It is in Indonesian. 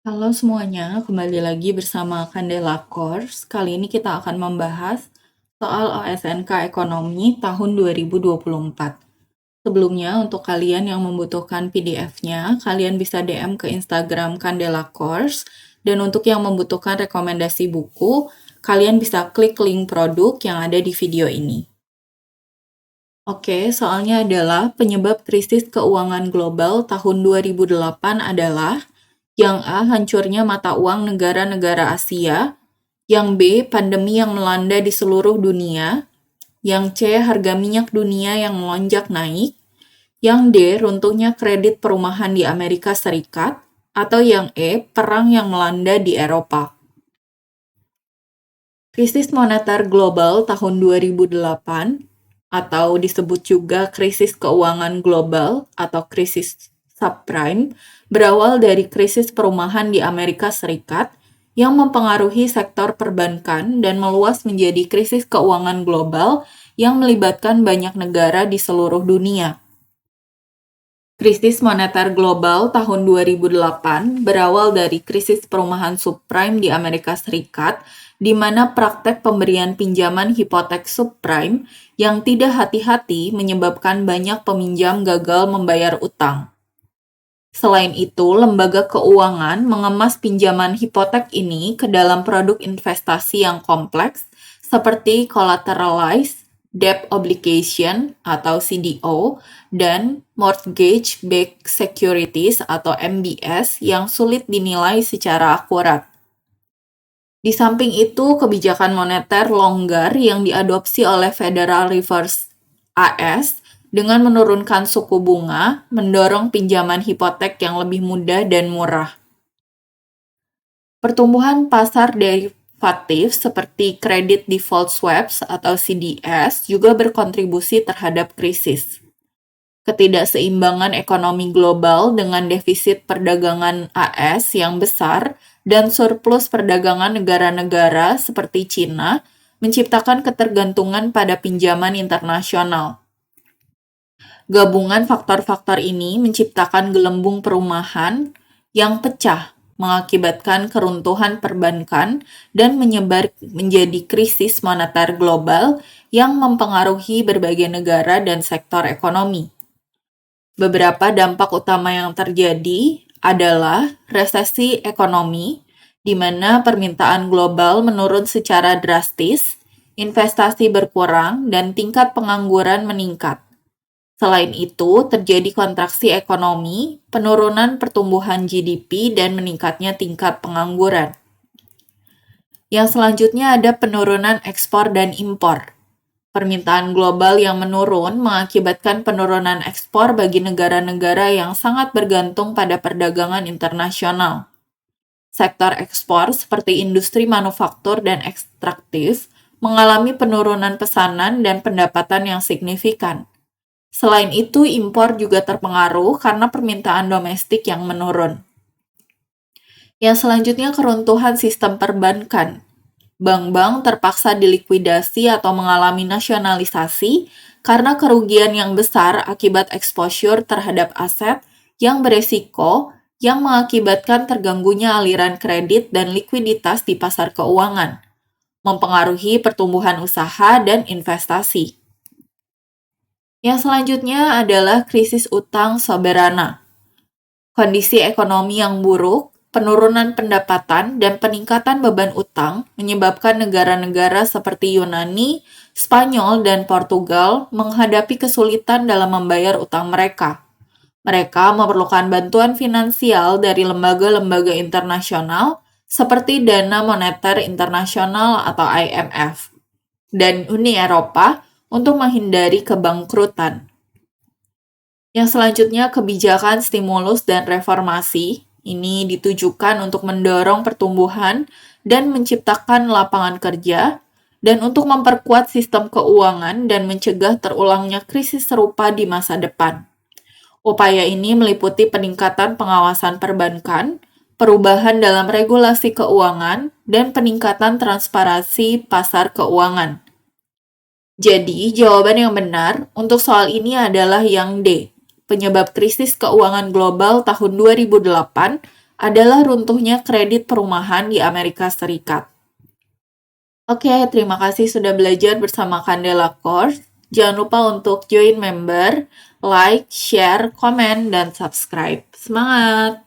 Halo semuanya, kembali lagi bersama Candela Course. Kali ini kita akan membahas soal OSNK Ekonomi tahun 2024. Sebelumnya, untuk kalian yang membutuhkan PDF-nya, kalian bisa DM ke Instagram Candela Course. Dan untuk yang membutuhkan rekomendasi buku, kalian bisa klik link produk yang ada di video ini. Oke, soalnya adalah penyebab krisis keuangan global tahun 2008 adalah yang A. Hancurnya mata uang negara-negara Asia. Yang B. Pandemi yang melanda di seluruh dunia. Yang C. Harga minyak dunia yang melonjak naik. Yang D. Runtuhnya kredit perumahan di Amerika Serikat. Atau yang E. Perang yang melanda di Eropa. Krisis moneter global tahun 2008 atau disebut juga krisis keuangan global atau krisis subprime berawal dari krisis perumahan di Amerika Serikat yang mempengaruhi sektor perbankan dan meluas menjadi krisis keuangan global yang melibatkan banyak negara di seluruh dunia. Krisis moneter global tahun 2008 berawal dari krisis perumahan subprime di Amerika Serikat, di mana praktek pemberian pinjaman hipotek subprime yang tidak hati-hati menyebabkan banyak peminjam gagal membayar utang. Selain itu, lembaga keuangan mengemas pinjaman hipotek ini ke dalam produk investasi yang kompleks seperti collateralized debt obligation atau CDO dan mortgage-backed securities atau MBS yang sulit dinilai secara akurat. Di samping itu, kebijakan moneter longgar yang diadopsi oleh Federal Reserve AS dengan menurunkan suku bunga, mendorong pinjaman hipotek yang lebih mudah dan murah. Pertumbuhan pasar derivatif seperti credit default swaps atau CDS juga berkontribusi terhadap krisis. Ketidakseimbangan ekonomi global dengan defisit perdagangan AS yang besar dan surplus perdagangan negara-negara seperti Cina menciptakan ketergantungan pada pinjaman internasional. Gabungan faktor-faktor ini menciptakan gelembung perumahan yang pecah, mengakibatkan keruntuhan perbankan dan menyebar menjadi krisis moneter global yang mempengaruhi berbagai negara dan sektor ekonomi. Beberapa dampak utama yang terjadi adalah resesi ekonomi, di mana permintaan global menurun secara drastis, investasi berkurang, dan tingkat pengangguran meningkat. Selain itu, terjadi kontraksi ekonomi, penurunan pertumbuhan GDP, dan meningkatnya tingkat pengangguran. Yang selanjutnya ada penurunan ekspor dan impor. Permintaan global yang menurun mengakibatkan penurunan ekspor bagi negara-negara yang sangat bergantung pada perdagangan internasional. Sektor ekspor seperti industri manufaktur dan ekstraktif mengalami penurunan pesanan dan pendapatan yang signifikan. Selain itu, impor juga terpengaruh karena permintaan domestik yang menurun. Yang selanjutnya keruntuhan sistem perbankan. Bank-bank terpaksa dilikuidasi atau mengalami nasionalisasi karena kerugian yang besar akibat exposure terhadap aset yang beresiko yang mengakibatkan terganggunya aliran kredit dan likuiditas di pasar keuangan, mempengaruhi pertumbuhan usaha dan investasi. Yang selanjutnya adalah krisis utang soberana. Kondisi ekonomi yang buruk, penurunan pendapatan, dan peningkatan beban utang menyebabkan negara-negara seperti Yunani, Spanyol, dan Portugal menghadapi kesulitan dalam membayar utang mereka. Mereka memerlukan bantuan finansial dari lembaga-lembaga internasional seperti Dana Moneter Internasional atau IMF dan Uni Eropa untuk menghindari kebangkrutan. Yang selanjutnya, kebijakan stimulus dan reformasi. Ini ditujukan untuk mendorong pertumbuhan dan menciptakan lapangan kerja, dan untuk memperkuat sistem keuangan dan mencegah terulangnya krisis serupa di masa depan. Upaya ini meliputi peningkatan pengawasan perbankan, perubahan dalam regulasi keuangan, dan peningkatan transparansi pasar keuangan. Jadi, jawaban yang benar untuk soal ini adalah yang D. Penyebab krisis keuangan global tahun 2008 adalah runtuhnya kredit perumahan di Amerika Serikat. Oke, terima kasih sudah belajar bersama Candela Course. Jangan lupa untuk join member, like, share, komen, dan subscribe. Semangat!